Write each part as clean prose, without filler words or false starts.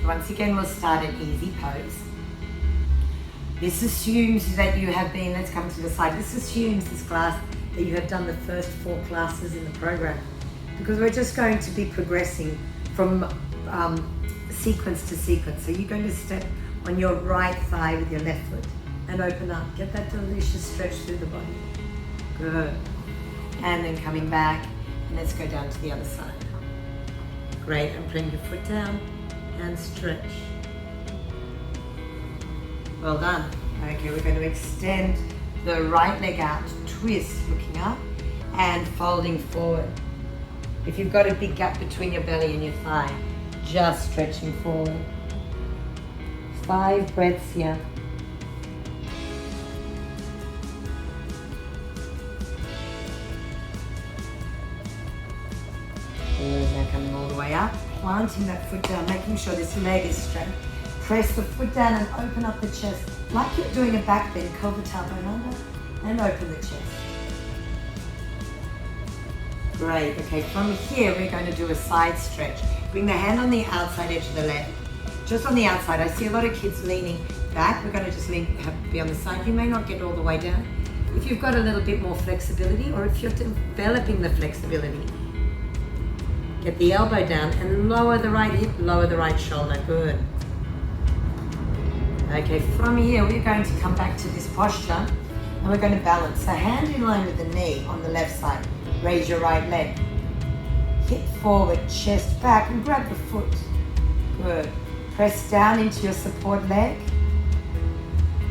once again, we'll start an easy pose. This assumes that you have been, let's come to the side, this assumes this class that you have done the first 4 classes in the program, because we're just going to be progressing from sequence to sequence. So you're going to step on your right thigh with your left foot and open up. Get that delicious stretch through the body. Good. And then coming back, and let's go down to the other side. Great, and bring your foot down and stretch. Well done. Okay, we're going to extend the right leg out, twist, looking up, and folding forward. If you've got a big gap between your belly and your thigh, just stretching forward. 5 breaths here. Good, now coming all the way up, planting that foot down, making sure this leg is straight. Press the foot down and open up the chest, like you're doing a back bend, Cobra tailbone under, and open the chest. Great, okay, from here we're going to do a side stretch. Bring the hand on the outside edge of the leg, just on the outside. I see a lot of kids leaning back. We're going to just be on the side. You may not get all the way down. If you've got a little bit more flexibility, or if you're developing the flexibility, get the elbow down and lower the right hip, lower the right shoulder. Good. Okay, from here we're going to come back to this posture and we're going to balance. So hand in line with the knee on the left side. Raise your right leg. Hip forward, chest back, and grab the foot. Good. Press down into your support leg.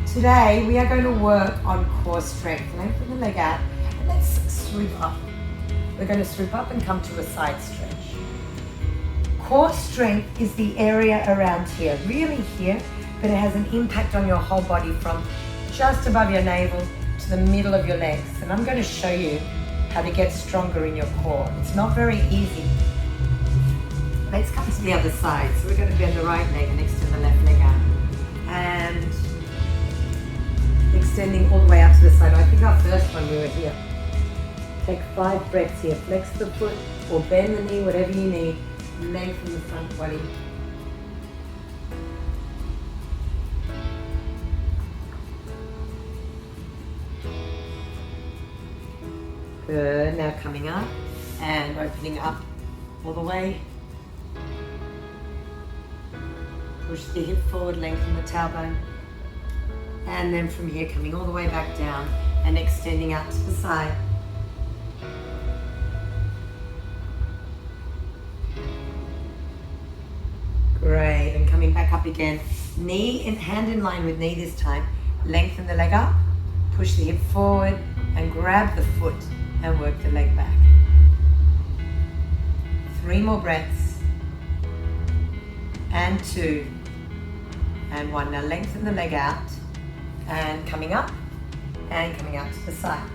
Today we are going to work on core strength. Lengthen the leg out and let's swoop up. We're going to swoop up and come to a side stretch. Core strength is the area around here, really here, but it has an impact on your whole body from just above your navel to the middle of your legs. And I'm going to show you how to get stronger in your core. It's not very easy. Let's come to the other side. So we're going to bend the right leg and extend the left leg out. And extending all the way out to the side. I think our first one we were here. Take 5 breaths here. Flex the foot or bend the knee, whatever you need. Lengthen the front body. Good, now coming up and opening up all the way. Push the hip forward, lengthen the tailbone. And then from here, coming all the way back down and extending out to the side. Great, and coming back up again. Knee and hand in line with knee this time. Lengthen the leg up, push the hip forward and grab the foot and work the leg back. 3 more breaths. And 2. And 1. Now lengthen the leg out and coming up and coming out to the side.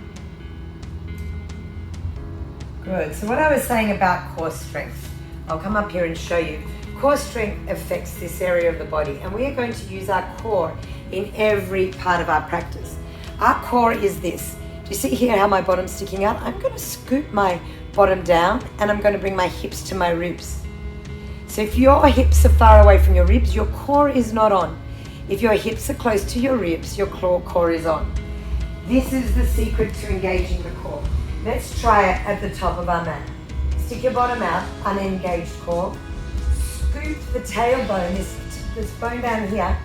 Good, so what I was saying about core strength, I'll come up here and show you. Core strength affects this area of the body, and we are going to use our core in every part of our practice. Our core is this. Do you see here how my bottom's sticking out? I'm going to scoop my bottom down and I'm going to bring my hips to my ribs. So if your hips are far away from your ribs, your core is not on. If your hips are close to your ribs, your core is on. This is the secret to engaging the core. Let's try it at the top of our mat. Stick your bottom out, unengaged core. Scoop the tailbone, this bone down here,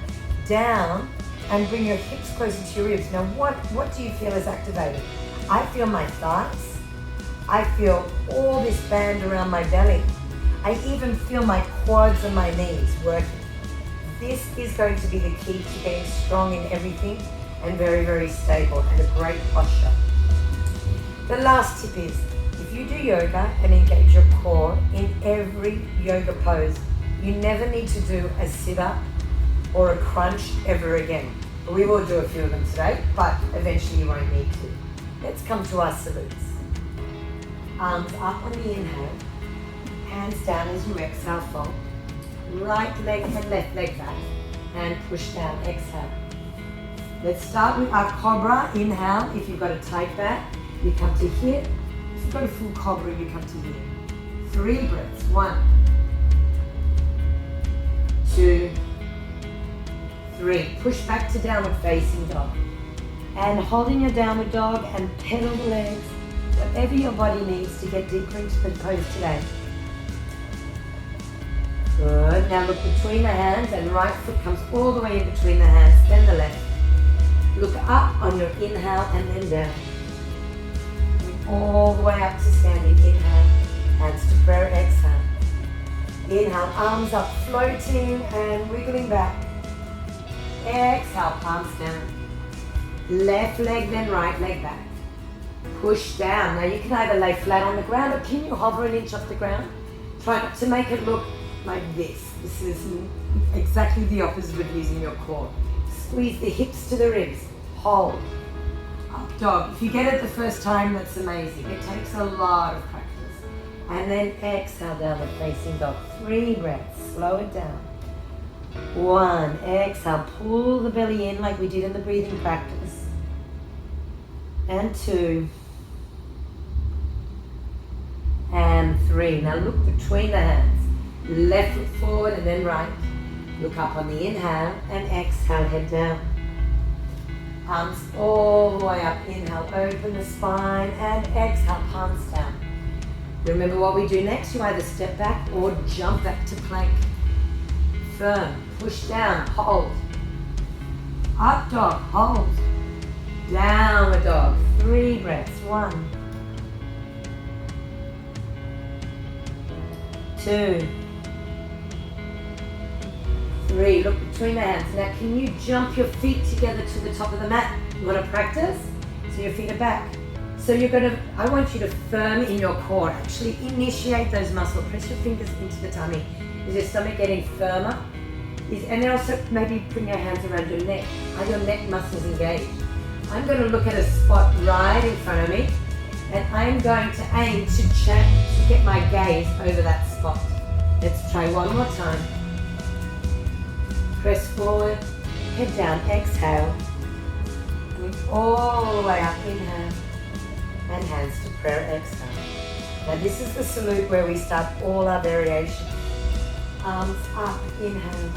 down, and bring your hips closer to your ribs. Now what do you feel is activated? I feel my thighs. I feel all this band around my belly. I even feel my quads and my knees working. This is going to be the key to getting strong in everything and very, very stable and a great posture. The last tip is, if you do yoga and engage your core in every yoga pose, you never need to do a sit-up or a crunch ever again. We will do a few of them today, but eventually you won't need to. Let's come to our salutes. Arms up on the inhale, hands down as you exhale, fold. Right leg and left leg back, and push down, exhale. Let's start with our Cobra. Inhale, if you've got a tight back, you come to here. If you've got a full Cobra, you come to here. 3 breaths, 1, 2, 3. Push back to downward facing dog. And holding your downward dog and pedal the legs, whatever your body needs to get deeper into the pose today. Good. Now look between the hands and right foot comes all the way in between the hands, then the left. Look up on your inhale and then down. All the way up to standing. Inhale, hands to prayer, exhale. Inhale, arms up, floating and wiggling back. Exhale, palms down. Left leg, then right leg back. Push down. Now you can either lay flat on the ground or can you hover an inch off the ground? Try not to make it look like this. This is exactly the opposite of using your core. Squeeze the hips to the ribs. Hold. Up dog. If you get it the first time, that's amazing. It takes a lot of practice. And then exhale, downward facing dog. 3 breaths. Slow it down. 1. Exhale. Pull the belly in like we did in the breathing practice. And 2. And 3. Now look between the hands. Left foot forward and then right. Look up on the inhale and exhale, head down. Arms all the way up. Inhale, open the spine and exhale, palms down. Remember what we do next. You either step back or jump back to plank. Firm. Push down. Hold. Up dog. Hold. Downward dog. 3 breaths. 1. 2. 3. Look between the hands. Now can you jump your feet together to the top of the mat? You want to practice? So your feet are back. So I want you to firm in your core. Actually initiate those muscles. Press your fingers into the tummy. Is your stomach getting firmer? And then also maybe bring your hands around your neck. Are your neck muscles engaged? I'm going to look at a spot right in front of me and I'm going to aim to get my gaze over that spot. Let's try one more time. Press forward, head down, exhale. Coming all the way up, inhale. And hands to prayer, exhale. Now this is the salute where we start all our variations. Arms up, inhale.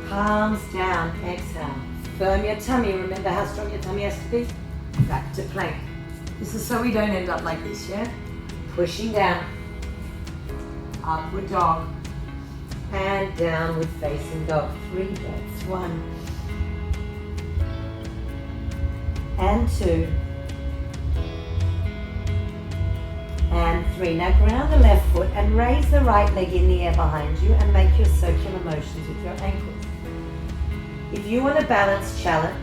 Palms down, exhale. Firm your tummy. Remember how strong your tummy has to be? Back to plank. This is so we don't end up like this, yeah? Pushing down. Upward dog. And downward facing dog. 3 breaths. 1. And 2. And 3. Now ground the left foot and raise the right leg in the air behind you and make your circular motions with your ankles. If you want a balance challenge,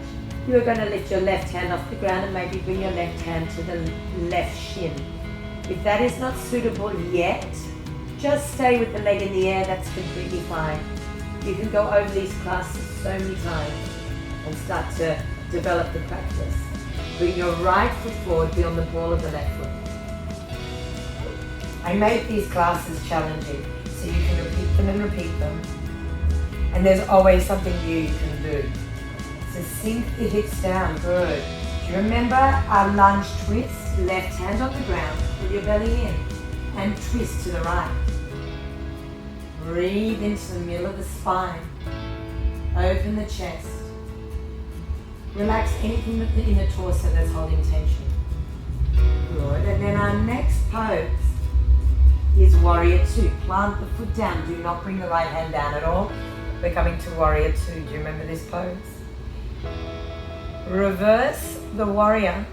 you are going to lift your left hand off the ground and maybe bring your left hand to the left shin. If that is not suitable yet, just stay with the leg in the air, that's completely fine. You can go over these classes so many times and start to develop the practice. Bring your right foot forward, be on the ball of the left foot. I make these classes challenging so you can repeat them and repeat them. And there's always something new you can do. So sink the hips down, good. Do you remember our lunge twist? Left hand on the ground, pull your belly in and twist to the right. Breathe into the middle of the spine. Open the chest. Relax anything in the torso that's holding tension. Good, and then our next pose is Warrior 2. Plant the foot down, do not bring the right hand down at all. We're coming to Warrior 2, do you remember this pose? Reverse the Warrior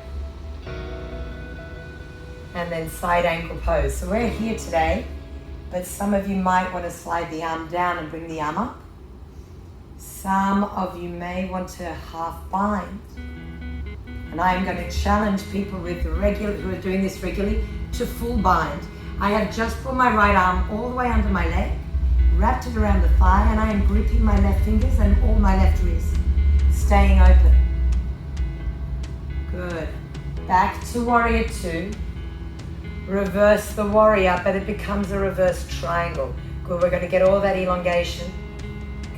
and then side ankle pose. So we're here today, but some of you might want to slide the arm down and bring the arm up. Some of you may want to half bind. And I am going to challenge people who are doing this regularly to full bind. I have just put my right arm all the way under my leg, wrapped it around the thigh, and I am gripping my left fingers and all my left wrist, staying open. Good. Back to Warrior 2. Reverse the Warrior, but it becomes a reverse triangle. Good, we're going to get all that elongation.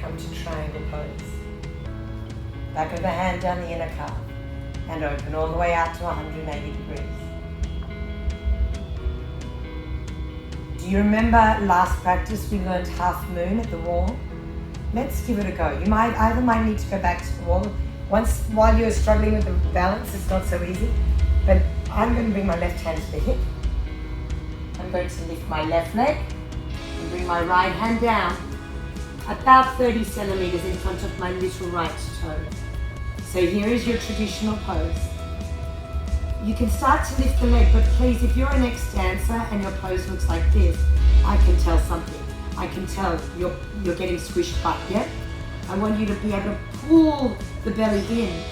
Come to triangle pose. Back of the hand down the inner calf and open all the way out to 180 degrees. Do you remember last practice we learned half moon at the wall? Let's give it a go. You might need to go back to the wall. While you're struggling with the balance, it's not so easy. But I'm going to bring my left hand to the hip. I'm going to lift my left leg and bring my right hand down about 30 centimeters in front of my little right toe. So here is your traditional pose. You can start to lift the leg, but please, if you're an ex-dancer and your pose looks like this, I can tell something. I can tell you're getting squished back, yeah? I want you to be able to pull the belly in.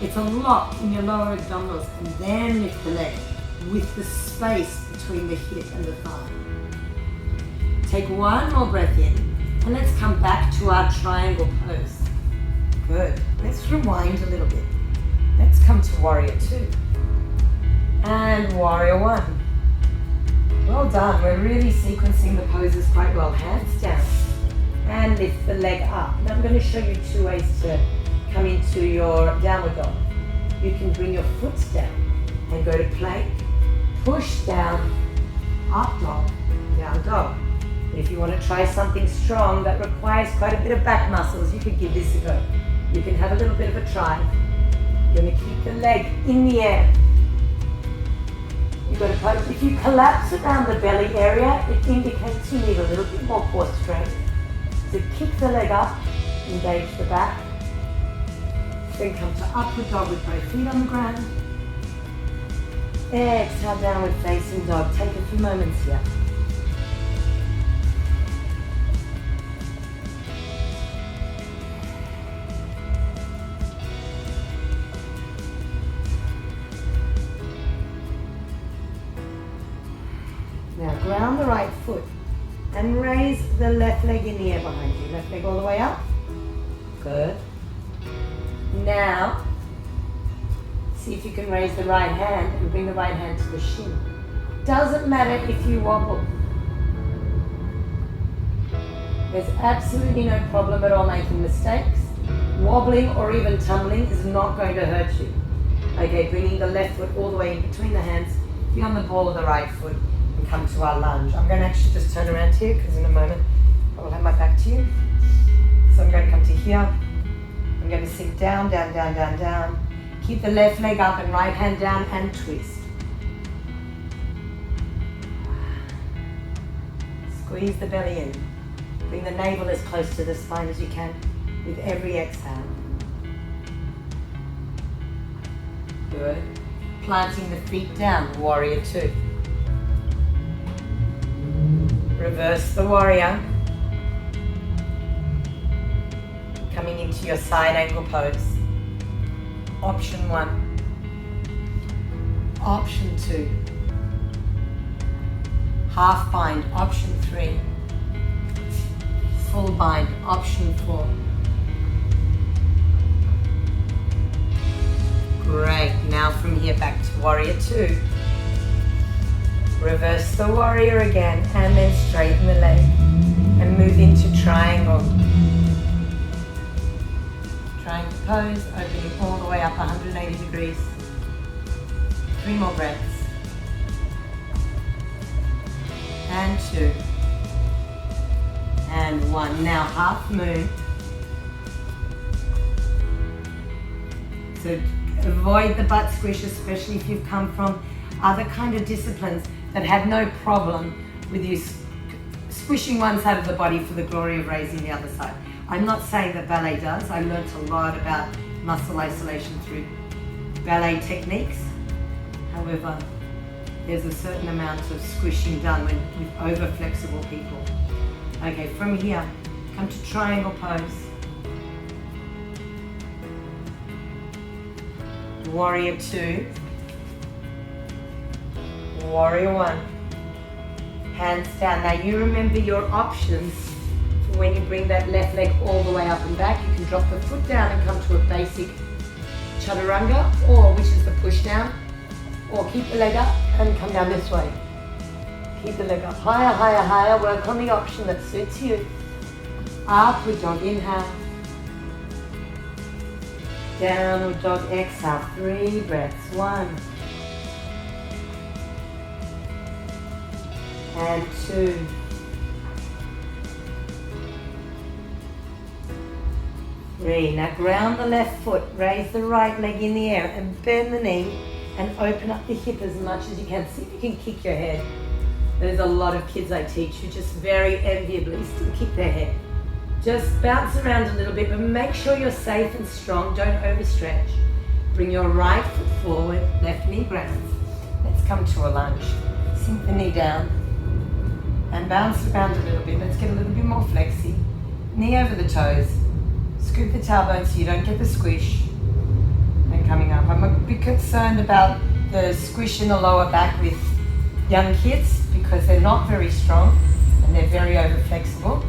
It's a lock in your lower abdominals, and then lift the leg with the space between the hip and the thigh. Take one more breath in, and let's come back to our triangle pose. Good. Let's rewind a little bit. Let's come to warrior two. And warrior one. Well done. We're really sequencing the poses quite well. Hands down. And lift the leg up. Now I'm going to show you two ways to come into your downward dog. You can bring your foot down and go to plank. Push down, up dog, down dog. If you want to try something strong that requires quite a bit of back muscles, you could give this a go. You can have a little bit of a try. You're going to keep the leg in the air. You've got to pose. If you collapse around the belly area, it indicates you need a little bit more core strength. So kick the leg up, engage the back. Then come to upward dog with both feet on the ground. Exhale, downward facing dog. Take a few moments here. Now ground the right foot and raise the left leg in the air behind you. Left leg all the way up. Good. Now, see if you can raise the right hand and bring the right hand to the shin. Doesn't matter if you wobble. There's absolutely no problem at all making mistakes. Wobbling or even tumbling is not going to hurt you. Okay, bringing the left foot all the way in between the hands, be on the ball of the right foot, and come to our lunge. I'm going to actually just turn around here because in a moment I will have my back to you. So I'm going to come to here. I'm going to sink down, down, down, down, down. Keep the left leg up and right hand down and twist. Squeeze the belly in. Bring the navel as close to the spine as you can with every exhale. Good. Planting the feet down, warrior two. Reverse the warrior. Coming into your side angle pose. Option one. Option two. Half bind, option three. Full bind, option four. Great, now from here back to warrior two. Reverse the warrior again and then straighten the leg and move into triangle. Triangle pose, opening all the way up 180 degrees. 3 more breaths. And 2. And 1. Now half moon. So avoid the butt squish, especially if you've come from other kind of disciplines that had no problem with you squishing one side of the body for the glory of raising the other side. I'm not saying that ballet does. I learned a lot about muscle isolation through ballet techniques. However, there's a certain amount of squishing done with over flexible people. Okay, from here, come to triangle pose. Warrior two. Warrior one. Hands down. Now you remember your options for when you bring that left leg all the way up and back. You can drop the foot down and come to a basic chaturanga, or which is the push down, or keep the leg up and come down this way. Keep the leg up higher, higher, higher. Work on the option that suits you. Upward dog, inhale. Downward dog, exhale. 3 breaths. 1. and 2. Three. Now ground the left foot, raise the right leg in the air and bend the knee and open up the hip as much as you can. See if you can kick your head. There's a lot of kids I teach who just very enviably still kick their head. Just bounce around a little bit, but make sure you're safe and strong. Don't overstretch. Bring your right foot forward, left knee grounds. Let's come to a lunge. Sink the knee down and bounce around a little bit. Let's get a little bit more flexy. Knee over the toes. Scoop the tailbone so you don't get the squish. And coming up. I'm a bit concerned about the squish in the lower back with young kids because they're not very strong and they're very over flexible.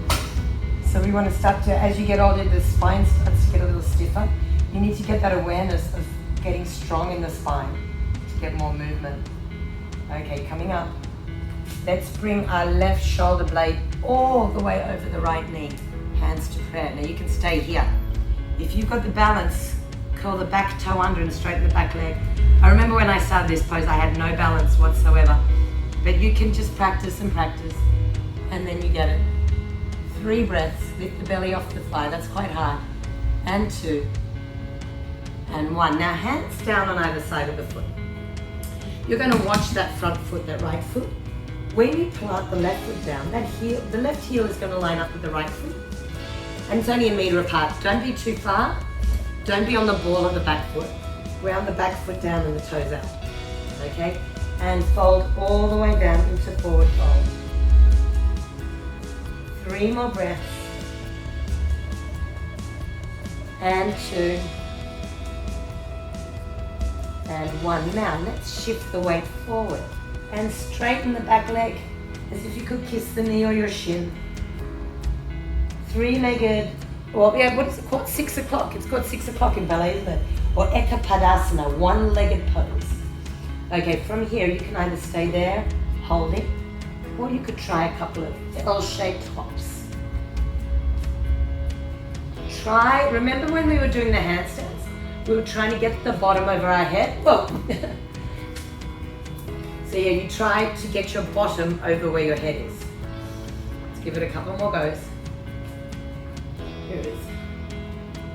So we want to start to, as you get older, the spine starts to get a little stiffer. You need to get that awareness of getting strong in the spine to get more movement. Okay, coming up. Let's bring our left shoulder blade all the way over the right knee. Hands to prayer. Now you can stay here. If you've got the balance, curl the back toe under and straighten the back leg. I remember when I started this pose, I had no balance whatsoever. But you can just practice and practice, and then you get it. 3 breaths, lift the belly off the thigh, that's quite hard. And 2, and 1. Now hands down on either side of the foot. You're going to watch that front foot, that right foot. When you plant the left foot down, that heel, the left heel is going to line up with the right foot. And it's only 1 meter apart. Don't be too far. Don't be on the ball of the back foot. Round the back foot down and the toes out. Okay? And fold all the way down into forward fold. 3 more breaths. And 2. And 1. Now let's shift the weight forward and straighten the back leg as if you could kiss the knee or your shin. 3-legged, or yeah, what is it called? 6 o'clock. It's called 6 o'clock in ballet, isn't it? Or Padasana, 1-legged pose. Okay, from here you can either stay there, hold it, or you could try a couple of L-shaped hops. Try, remember when we were doing the handstands? We were trying to get the bottom over our head. Whoa! So yeah, you try to get your bottom over where your head is. Let's give it a couple more goes. Here it is.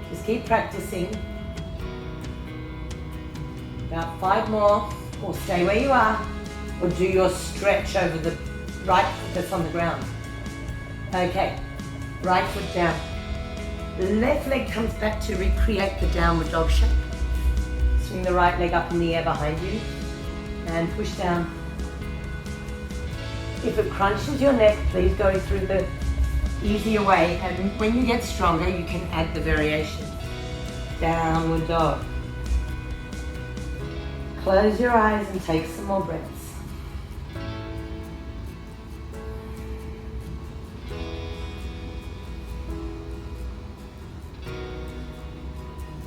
Just keep practicing. About 5 more, or stay where you are, or do your stretch over the right foot that's on the ground. Okay, right foot down. The left leg comes back to recreate the downward dog shape. Swing the right leg up in the air behind you and push down. If it crunches your neck, please go through the easier way, and when you get stronger, you can add the variation. Downward dog. Close your eyes and take some more breaths.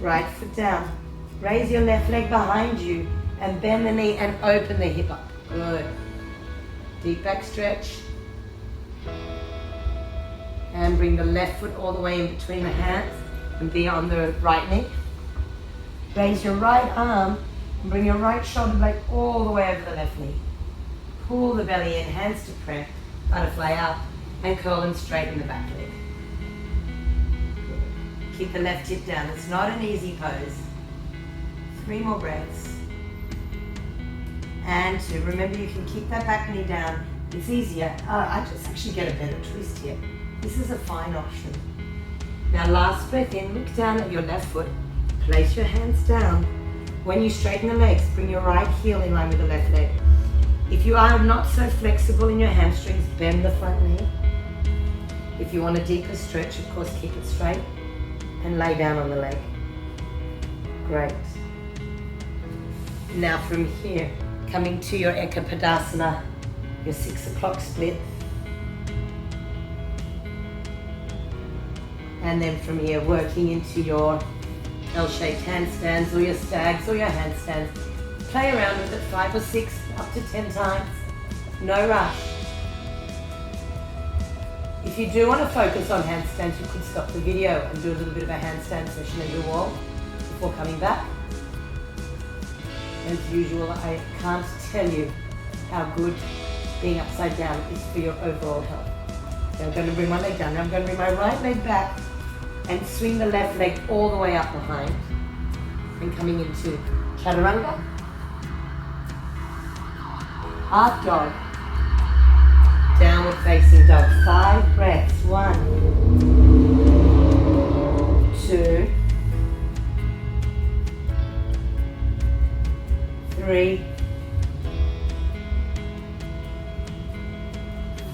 Right foot down. Raise your left leg behind you and bend the knee and open the hip up. Good. Deep back stretch. And bring the left foot all the way in between the hands and be on the right knee. Raise your right arm and bring your right shoulder blade all the way over the left knee. Pull the belly in, hands to prayer, butterfly up, and curl and straighten the back leg. Keep the left hip down. It's not an easy pose. 3 more breaths. And 2. Remember, you can keep that back knee down. It's easier. I just actually get a better twist here. This is a fine option. Now last breath in, look down at your left foot. Place your hands down. When you straighten the legs, bring your right heel in line with the left leg. If you are not so flexible in your hamstrings, bend the front knee. If you want a deeper stretch, of course, keep it straight and lay down on the leg. Great. Now from here, coming to your Padasana, your 6 o'clock split. And then from here, working into your L-shaped handstands or your stags or your handstands. Play around with it 5 or 6, up to 10 times. No rush. If you do want to focus on handstands, you could stop the video and do a little bit of a handstand session at your wall before coming back. As usual, I can't tell you how good being upside down is for your overall health. So I'm going to bring my leg down. Now I'm going to bring my right leg back and swing the left leg all the way up behind. And coming into chaturanga. Half dog. Downward facing dog. 5 breaths. 1, 2, 3,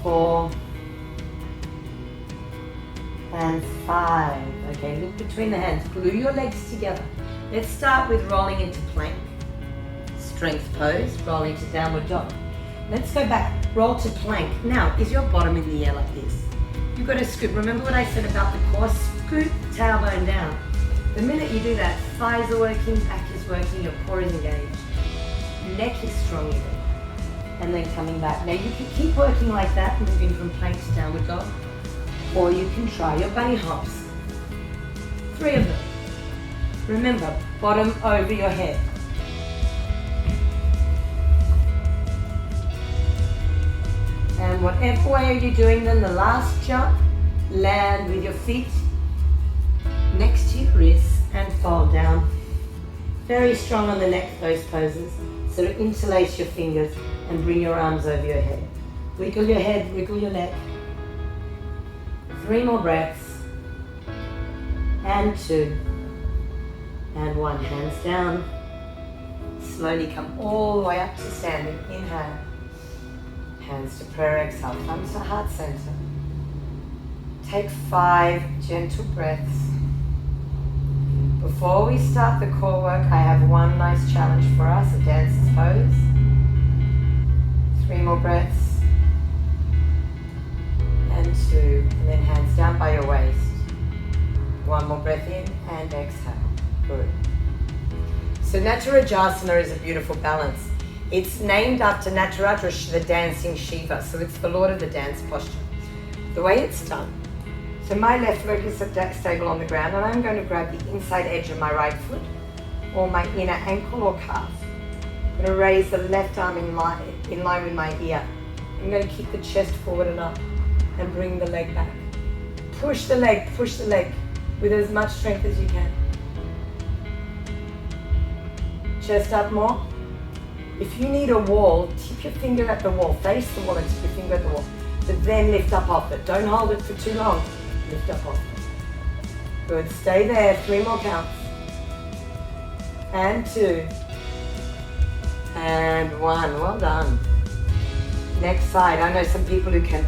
4, and 5. Okay, look between the hands. Glue your legs together. Let's start with rolling into plank. Strength pose, rolling to downward dog. Let's go back, roll to plank. Now, is your bottom in the air like this? You've got to scoop. Remember what I said about the core? Scoop tailbone down. The minute you do that, thighs are working, back is working, your core is engaged. Neck is strong even. And then coming back. Now you can keep working like that, moving from plank to downward dog. Or you can try your bunny hops. 3 of them. Remember, bottom over your head. And whatever way you're doing them, the last jump, land with your feet next to your wrists and fold down. Very strong on the neck, those poses. So interlace your fingers and bring your arms over your head. Wiggle your head, wiggle your neck. 3 more breaths. And 2. And 1. Hands down. Slowly come all the way up to standing. Inhale. Hands to prayer, exhale. Thumbs to heart center. Take 5 gentle breaths. Before we start the core work, I have one nice challenge for us, a dancer's pose. 3 more breaths. And 2. And then hands down by your waist. 1 more breath in and exhale. Good. So Natarajasana is a beautiful balance. It's named after Nataraja, the dancing Shiva, so it's the Lord of the dance posture. The way it's done, so my left leg is stable on the ground, and I'm going to grab the inside edge of my right foot, or my inner ankle or calf. I'm going to raise the left arm in line with my ear. I'm going to keep the chest forward and up, and bring the leg back. Push the leg with as much strength as you can. Chest up more. If you need a wall, tip your finger at the wall, face the wall and tip your finger at the wall. But then lift up off it. Don't hold it for too long. Lift up off it. Good, stay there, 3 more counts. And 2. And 1, well done. Next side, I know some people who can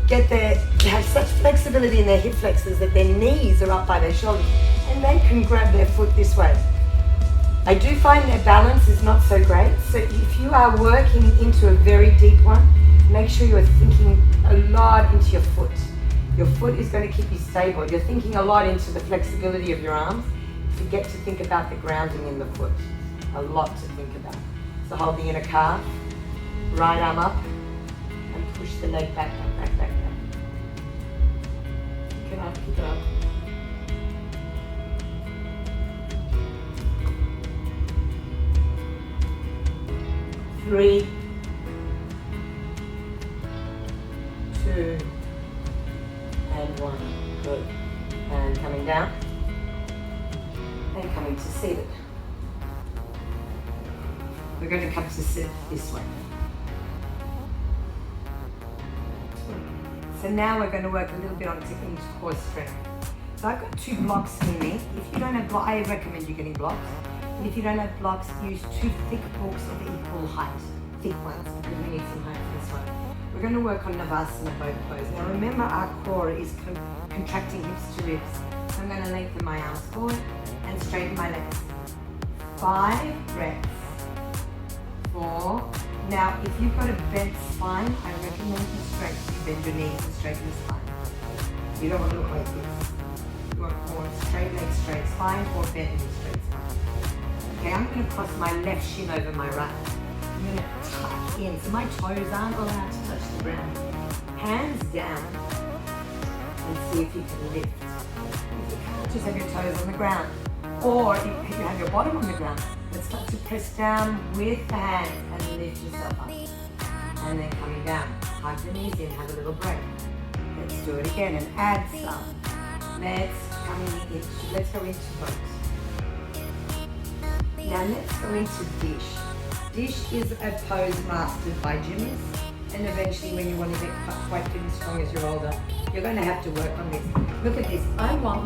have such flexibility in their hip flexors that their knees are up by their shoulders and they can grab their foot this way. I do find their balance is not so great, so if you are working into a very deep one, make sure you're thinking a lot into your foot. Your foot is going to keep you stable. You're thinking a lot into the flexibility of your arms. Forget to think about the grounding in the foot. A lot to think about. So hold the inner calf, right arm up, and push the leg back. Keep it up. 3, 2, and 1. Good. And coming down. And coming to seated. We're going to come to sit this way. So now we're going to work a little bit on into core strength. So I've got 2 blocks in me. If you don't have blocks, I recommend you getting blocks. And if you don't have blocks, use 2 thick blocks of equal height. Thick ones, because we need some height for this one. We're going to work on Shavasana both poses. Now remember, our core is contracting hips to ribs. So I'm going to lengthen my arms forward and straighten my legs. 5 breaths. 4. Now, if you've got a bent spine, I recommend you bend your knees and straighten the spine. You don't want to look like this. You want more straight legs, straight spine, or bent knees, straight spine. Okay, I'm going to cross my left shin over my right. I'm going to tuck in, so my toes aren't allowed to touch the ground. Hands down, and see if you can lift. If you can't, just have your toes on the ground. Or if you have your bottom on the ground, let's start to press down with the hands and lift yourself up. And then coming down. Hug the knees in, have a little break. Let's do it again and add some. Let's go into boat. Now let's go into dish. Dish is a pose mastered by gymnasts, and eventually when you want to get quite fit and strong as you're older, you're going to have to work on this. Look at this. I've got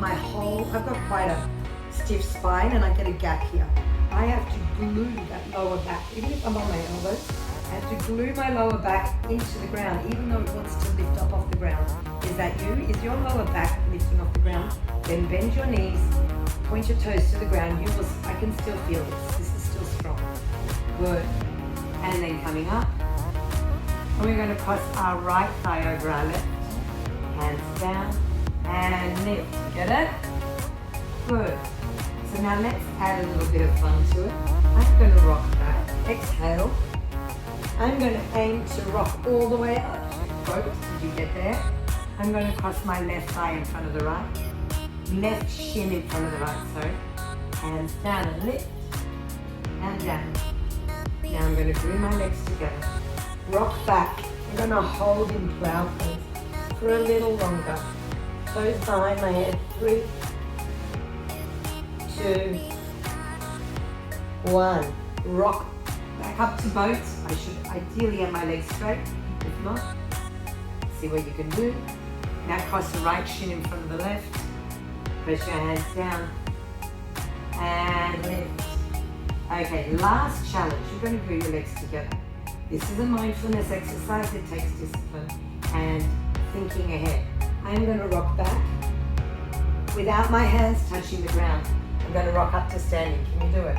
quite a stiff spine and I get a gap here. I have to glue that lower back. Even if I'm on my elbows, I have to glue my lower back into the ground, even though it wants to lift up off the ground. Is that you? Is your lower back lifting off the ground? Then bend your knees, point your toes to the ground. I can still feel this. This is still strong. Good. And then coming up. And we're going to cross our right thigh over our left. Hands down and lift. Get it? Good. So now let's add a little bit of fun to it. I'm going to rock back. Exhale. I'm going to aim to rock all the way up. Both. Did you get there? I'm going to cross my left thigh in front of the right. Left shin in front of the right, sorry. Hands down and lift. And down. Now I'm going to glue my legs together. Rock back. I'm going to hold in plow pose for a little longer. Toes behind my head. 3, 2, 1. Rock back up to boat. I should ideally have my legs straight. If not, see what you can do. Now cross the right shin in front of the left. Press your hands down. And lift. Okay, last challenge. You're going to glue your legs together. This is a mindfulness exercise. It takes discipline and thinking ahead. I'm going to rock back without my hands touching the ground. I'm going to rock up to standing. Can you do it?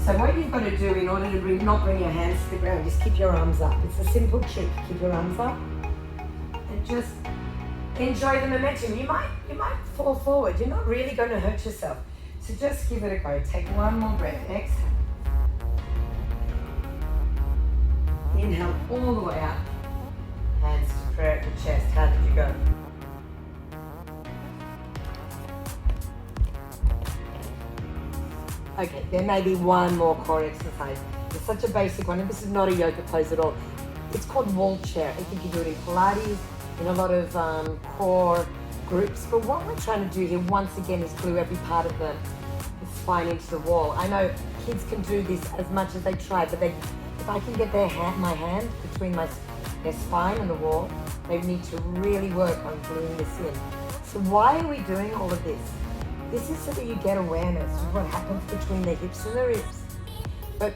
So what you've got to do in order to not bring your hands to the ground, just keep your arms up. It's a simple trick. Keep your arms up and just enjoy the momentum. You might fall forward. You're not really going to hurt yourself. So just give it a go. Take one more breath. Exhale. Inhale all the way up. Hands to prayer at the chest. How did you go? Okay, there may be one more core exercise. It's such a basic one, and this is not a yoga pose at all. It's called wall chair. I think you do it in Pilates, in a lot of core groups. But what we're trying to do here, once again, is glue every part of the spine into the wall. I know kids can do this as much as they try, but if I can get my hand between their spine and the wall, they need to really work on gluing this in. So why are we doing all of this? This is so that you get awareness of what happens between the hips and the ribs. But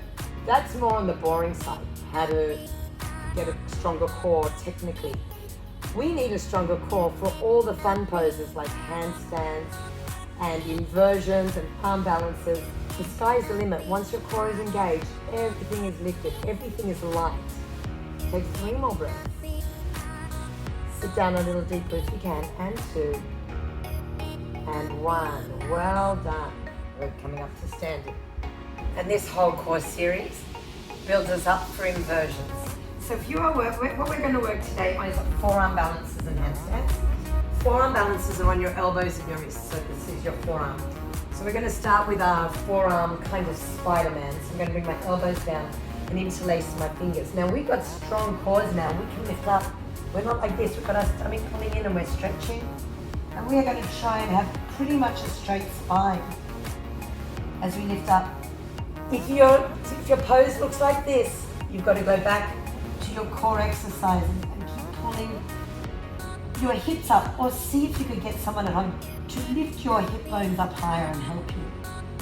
that's more on the boring side, how to get a stronger core technically. We need a stronger core for all the fun poses like handstands and inversions and arm balances. The sky's the limit. Once your core is engaged, everything is lifted, everything is light. Take 3 more breaths. Sit down a little deeper if you can, and 2. And 1. Well done. We're coming up to standing. And this whole core series builds us up for inversions. So if you are what we're going to work today on is forearm balances and handstands. Forearm balances are on your elbows and your wrists. So this is your forearm. So we're going to start with our forearm kind of Spider-Man. So I'm going to bring my elbows down and interlace my fingers. Now we've got strong cores now. We can lift up. We're not like this. We've got our stomach pulling in and we're stretching. And we are going to try and have pretty much a straight spine as we lift up. If your pose looks like this, you've got to go back to your core exercise and keep pulling your hips up, or see if you could get someone at home to lift your hip bones up higher and help you.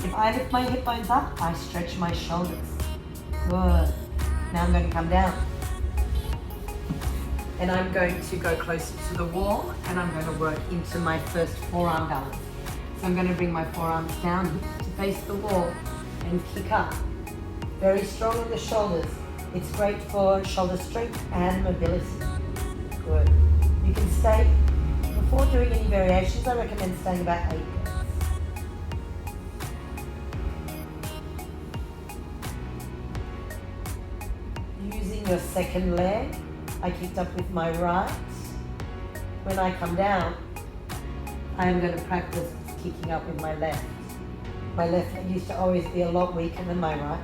If I lift my hip bones up, I stretch my shoulders. Good. Now I'm going to come down. And I'm going to go closer to the wall, and I'm going to work into my first forearm balance. So I'm going to bring my forearms down to face the wall and kick up. Very strong on the shoulders. It's great for shoulder strength and mobility. Good. You can stay, before doing any variations, I recommend staying about 8 breaths. Using your second leg, I kicked up with my right. When I come down, I am going to practice kicking up with my left. My left leg used to always be a lot weaker than my right.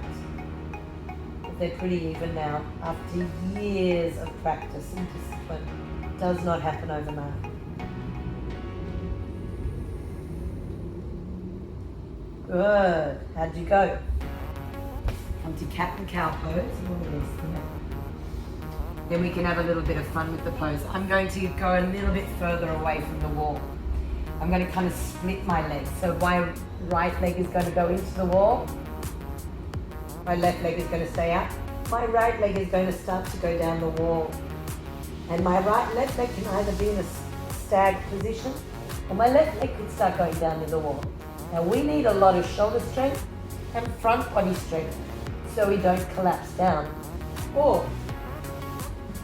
they're pretty even now after years of practice and discipline. It does not happen overnight. Good. How'd you go? Come to cat and cow pose. Then we can have a little bit of fun with the pose. I'm going to go a little bit further away from the wall. I'm going to kind of split my legs. So my right leg is going to go into the wall. My left leg is going to stay out. My right leg is going to start to go down the wall. And my left leg can either be in a stag position or my left leg could start going down to the wall. Now we need a lot of shoulder strength and front body strength so we don't collapse down. Or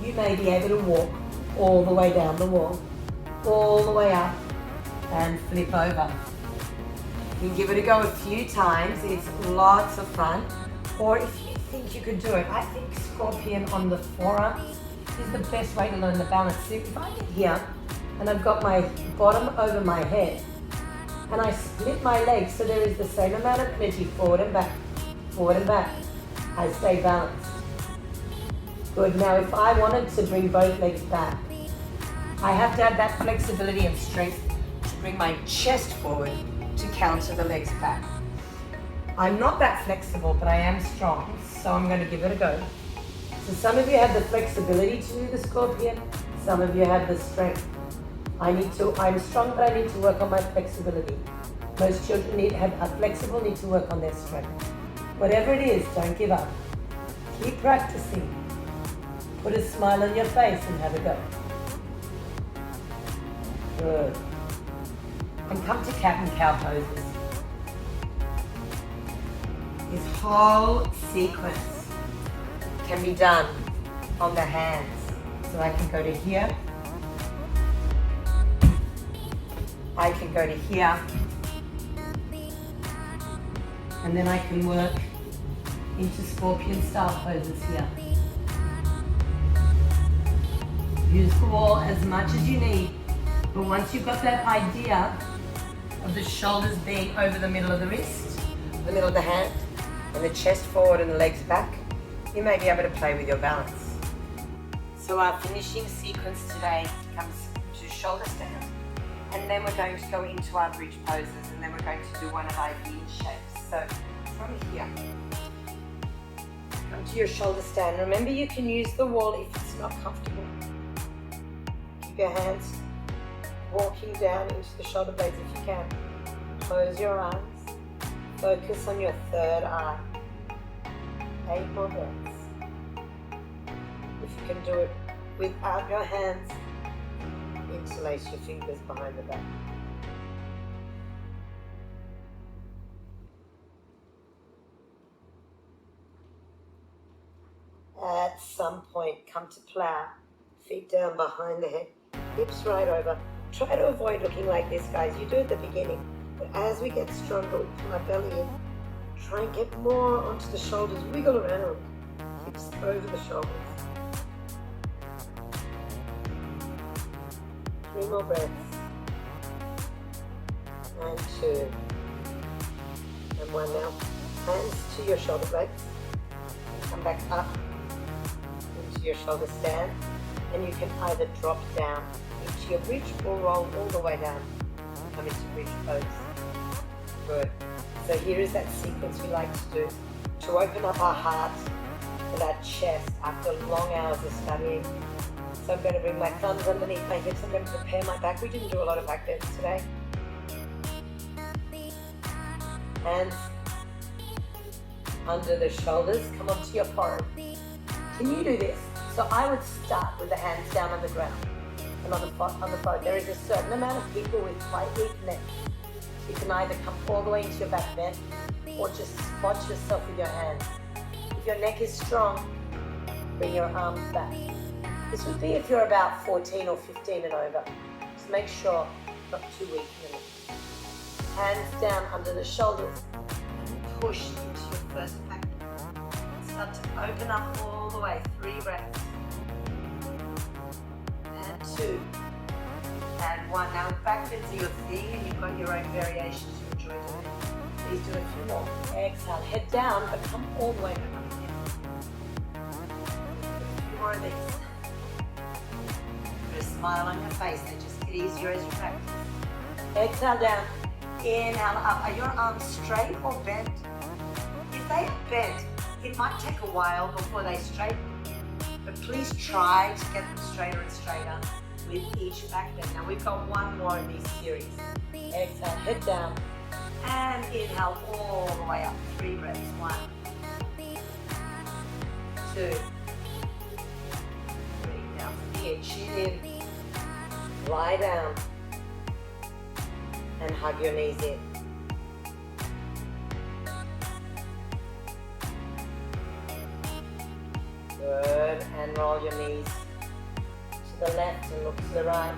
you may be able to walk all the way down the wall, all the way up and flip over. You can give it a go a few times. It's lots of fun. Or if you think you could do it, I think scorpion on the forearms is the best way to learn the balance. So if I get here and I've got my bottom over my head and I split my legs so there is the same amount of energy forward and back, I stay balanced. Good. Now if I wanted to bring both legs back, I have to have that flexibility and strength to bring my chest forward to counter the legs back. I'm not that flexible, but I am strong, so I'm going to give it a go. So some of you have the flexibility to do the scorpion, some of you have the strength. I'm strong, but I need to work on my flexibility. Most children are flexible, need to work on their strength. Whatever it is, don't give up. Keep practicing. Put a smile on your face and have a go. Good. And come to cat and cow poses. This whole sequence can be done on the hands. So I can go to here. I can go to here. And then I can work into scorpion style poses here. Use the wall as much as you need. But once you've got that idea of the shoulders being over the middle of the wrist, the middle of the hand, and the chest forward and the legs back, you may be able to play with your balance. So our finishing sequence today comes to shoulder stand, and then we're going to go into our bridge poses, and then we're going to do one of our yin shapes. So from here, come to your shoulder stand. Remember, you can use the wall if it's not comfortable. Keep your hands walking down into the shoulder blades if you can. Close your eyes. Focus on your third eye. 8 more breaths. If you can do it without your hands, interlace your fingers behind the back. At some point, come to plow. Feet down behind the head, hips right over. Try to avoid looking like this, guys. You do at the beginning. But as we get stronger, we pull our belly in. Try and get more onto the shoulders. Wiggle around. Hips over the shoulders. 3 more breaths. And 2. And 1 now. Hands to your shoulder blades. Come back up into your shoulder stand. And you can either drop down into your bridge or roll all the way down. Come into bridge pose. Good. So here is that sequence we like to do to open up our heart and our chest after long hours of studying. So I'm going to bring my thumbs underneath my hips. I'm going to prepare my back. We didn't do a lot of back bends today. Hands under the shoulders. Come onto your forehead. Can you do this? So I would start with the hands down on the ground and on the forehead. There is a certain amount of people with quite weak necks. You can either come all the way into your back bend or just spot yourself with your hands. If your neck is strong, bring your arms back. This would be if you're about 14 or 15 and over. Just make sure not too weak in the neck. Hands down under the shoulders and push into your first back. Start to open up all the way. 3 breaths. And 2. And 1. Now if back bends are your thing and you've got your own variations you enjoy doing, please do a few more. Exhale, head down, but come all the way back up again. of these. Put a smile on your face. They just get easier as you practice. Exhale down. Inhale up. Are your arms straight or bent? If they are bent, it might take a while before they straighten. But please try to get them straighter and straighter with each back bend. Now we've got one more in this series. Exhale, head down. And inhale all the way up. 3 breaths. 1, 2, 3. Now from here, chin in. Lie down. And hug your knees in. Good. And roll your knees to the left and look to the right.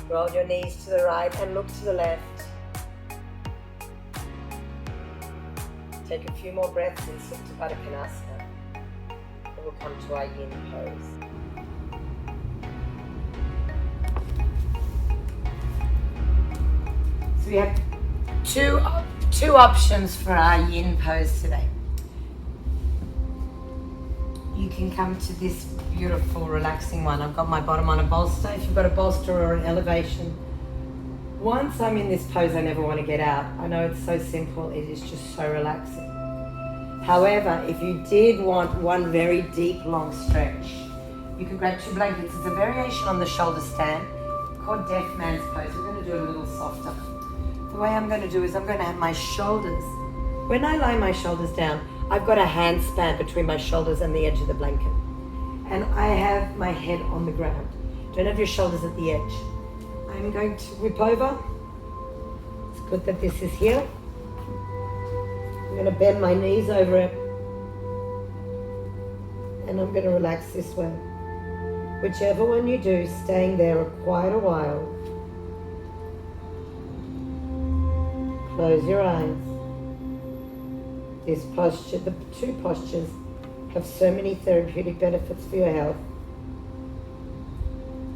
Roll your knees to the right and look to the left. Take a few more breaths in Supta Padasana. And we'll come to our Yin Pose. So we have two options for our Yin Pose today. You can come to this beautiful, relaxing one. I've got my bottom on a bolster. If you've got a bolster or an elevation, once I'm in this pose, I never want to get out. I know it's so simple. It is just so relaxing. However, if you did want one very deep, long stretch, you can grab 2 blankets. It's a variation on the shoulder stand called Deaf Man's Pose. We're going to do it a little softer. The way I'm going to do is I'm going to have my shoulders. When I lie my shoulders down, I've got a hand span between my shoulders and the edge of the blanket. And I have my head on the ground. Don't have your shoulders at the edge. I'm going to whip over. It's good that this is here. I'm going to bend my knees over it. And I'm going to relax this way. Whichever one you do, staying there quite a while. Close your eyes. This posture, the 2 postures, have so many therapeutic benefits for your health.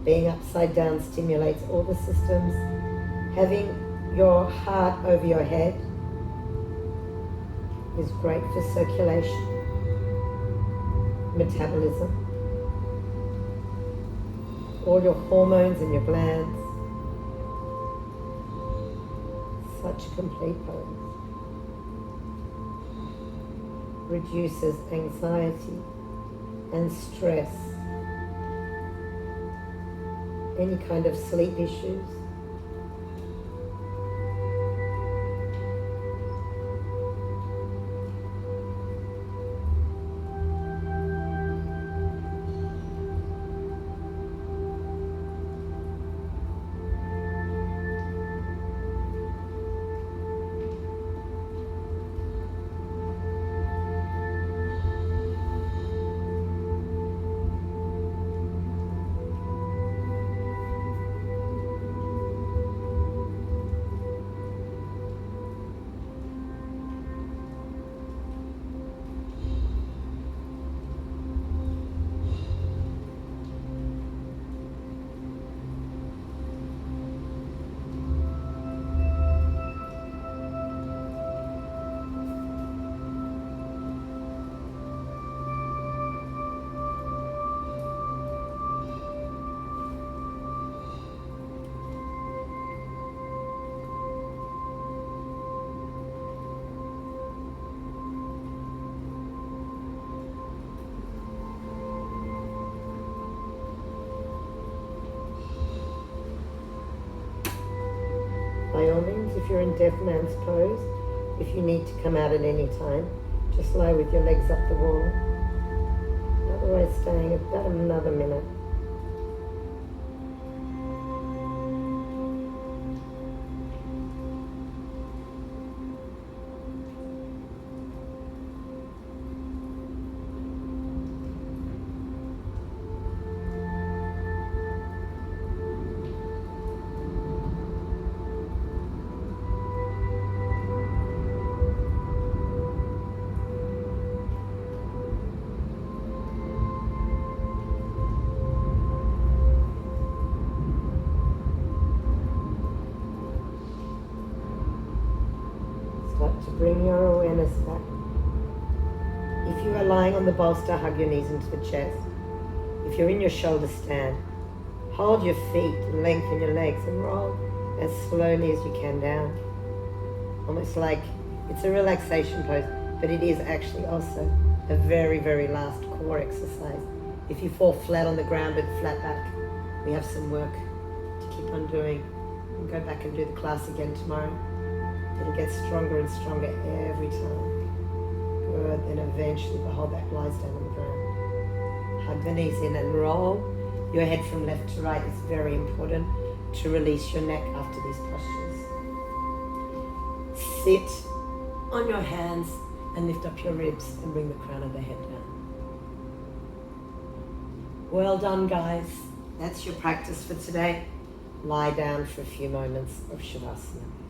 Being upside down stimulates all the systems. Having your heart over your head is great for circulation, metabolism, all your hormones and your glands. Such a complete pose. Reduces anxiety and stress, any kind of sleep issues. By all means, if you're in Deaf Man's Pose, if you need to come out at any time, just lie with your legs up the wall. Otherwise, staying about another minute. Bring your awareness back. If you are lying on the bolster, hug your knees into the chest. If you're in your shoulder stand, hold your feet, lengthen your legs, and roll as slowly as you can down. Almost like it's a relaxation pose, but it is actually also a very, very last core exercise. If you fall flat on the ground with a flat back, we have some work to keep on doing. We'll go back and do the class again tomorrow. It'll get stronger and stronger every time. Good, then eventually the whole back lies down on the ground. Hug the knees in and roll your head from left to right. It's very important to release your neck after these postures. Sit on your hands and lift up your ribs and bring the crown of the head down. Well done, guys. That's your practice for today. Lie down for a few moments of Shavasana.